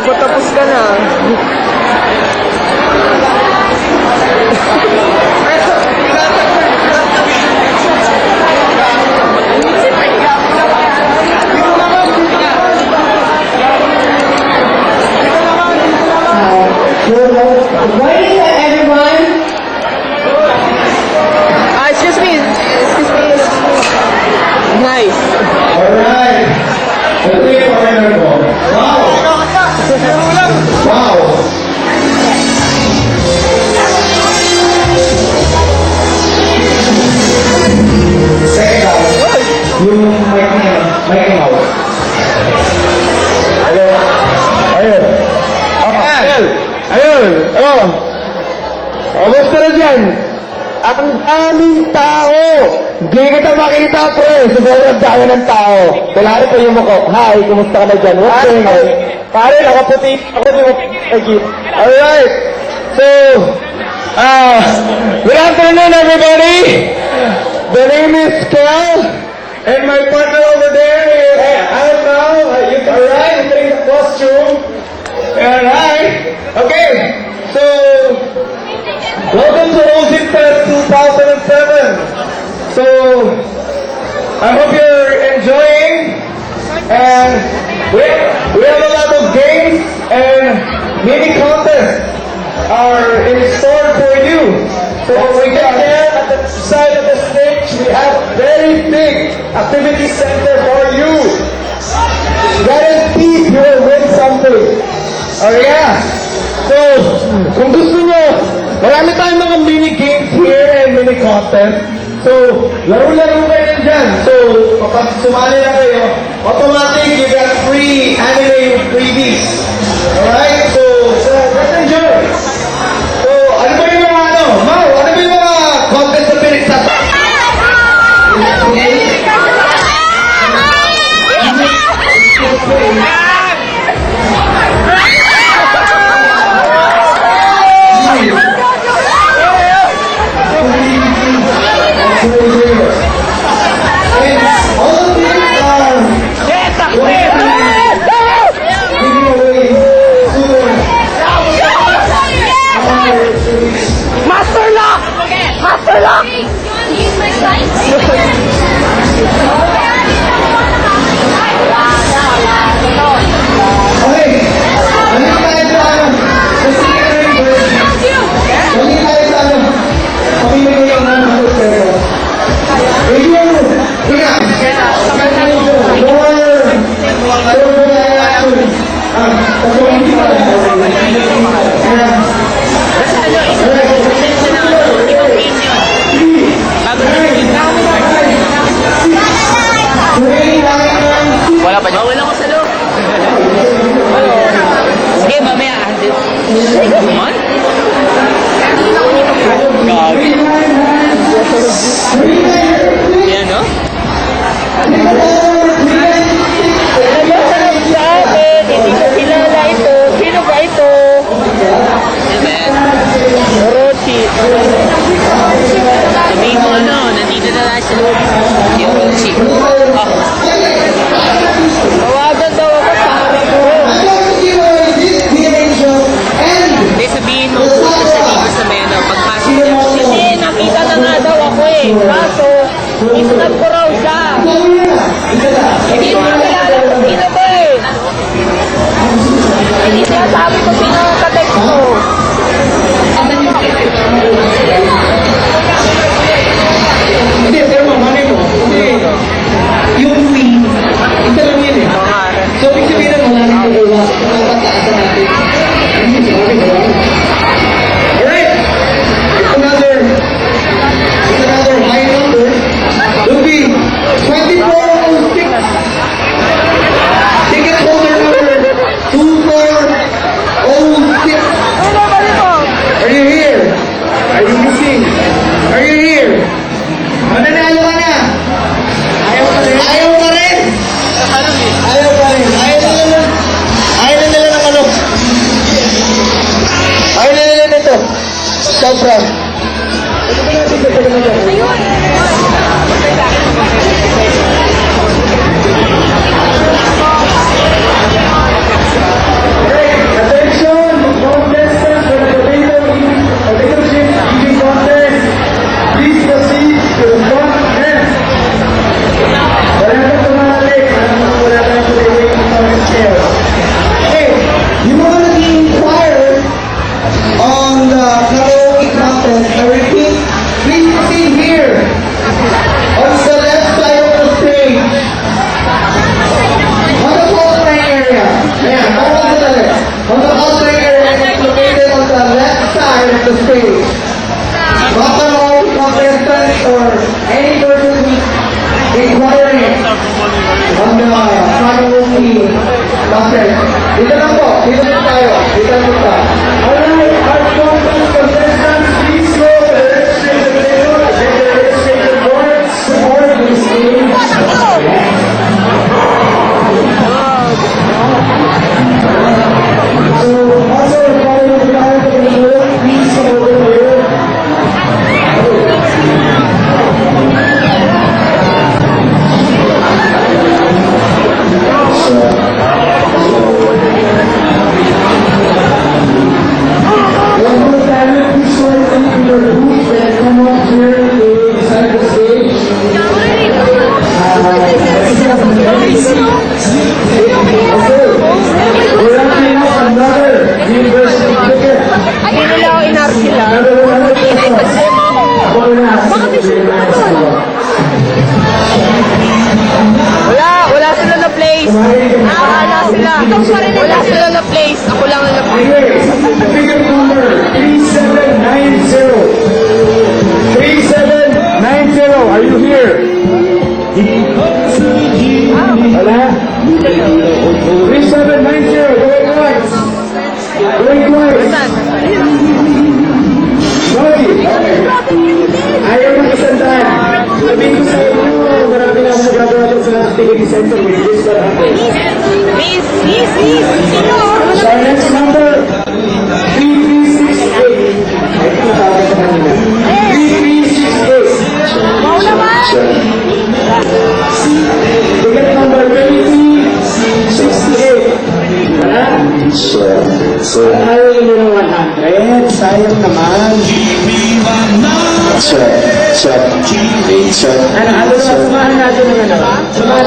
Patapos ka na. Excuse me. Nice. Alright. Ito yung partner ko. Wow! Wow! Second, yung mic niya, Ayun. Ayun. Oh. Kamusta na dyan? Ang daming tao! Hindi kita makita, pre! Sobrang dami ng tao. Kailangan pa yung mukha. Hi, kumusta ka na dyan? What's going on? Pare, nakaputi. Ako di mo pagkit. Alright. So, good afternoon, everybody. The name is Kel. And my partner over there, I don't know. Alright, I'm in the costume. Alright. Okay. So, welcome to Ocean Fest 2007. So, I hope you're enjoying, and we have a lot of games and mini contests are in store for you. So we get there at the side of the stage, we have very big activity center for you. Guaranteed you will win something. Oh yeah. So, kung gusto nyo, marami tayong mga mini games here and mini contest. So, laro-laro kayo dyan. So, kapag sumali na kayo, automatic you got free anime freebies. Alright? So, let's enjoy. So, ano ba yung mga Mau, ano ba yung mga contest na pinagsasabi? Master Lock! Master Lock! Okay. Balik tayo sa sa secret version. Balik tayo sa Pakinggan ko yung mga pero. Review! Higa! Wala pa niya? Wala ko sa loob. Sige, mamaya. Kuman? Gagi. Yan, no? Masarap sa akin. Hindi ko kilala ito. Sino ba ito? Orochi. Sabihin mo ano, nandito na lang sa loob. Si Orochi. Tawagan daw ako sa harap ko. Hindi, sabihin mo punta siya dito sa meno. Pagpasok niya. Kasi nakita na nga daw ako eh. Kaso, isnat ko raw siya. Hindi mo nakilala ko sino ba eh. Hindi siya sabi ko sino ang katext ko. Hindi, pero mamanay mo. Hindi. Yung queen, ito lang yun eh. So, ibig sabihin na wala nang kukuha. Napataasan natin. Alright. It's another high number. Will be 2406. Ticket holder number 2406. Okay. Dito lang po. Dito lang tayo. Dito lang po. Alright, our content contestants, please go to the registration table and get the registration board for this team. So, also, if you want to come to the show, please come over here. One more time, please show it in your booth and come up here inside the stage. Okay, we're wrapping up another university ticket. Hindi nila ako inar sila. Another one of Wala sila na place. Wala sila. Wala sila na place. Ako lang na place. Anyways, ticket number 3790. 3790, are you here? Wala? 3790, going twice. Going twice. Sorry. Ayaw na kasandahan. Sabihin ko sa inyo, marami na akong nagagawa doon sa activity center. With this what happened. Miss. Sino? So our next number, 3368. Ay, natawag sa kanina. 3368. Wow naman. Ticket number 3368. Wala? Sir, Ayaw nyo ng 100. Sayang naman. sir, Ano, samahan natin ng ano? Samahan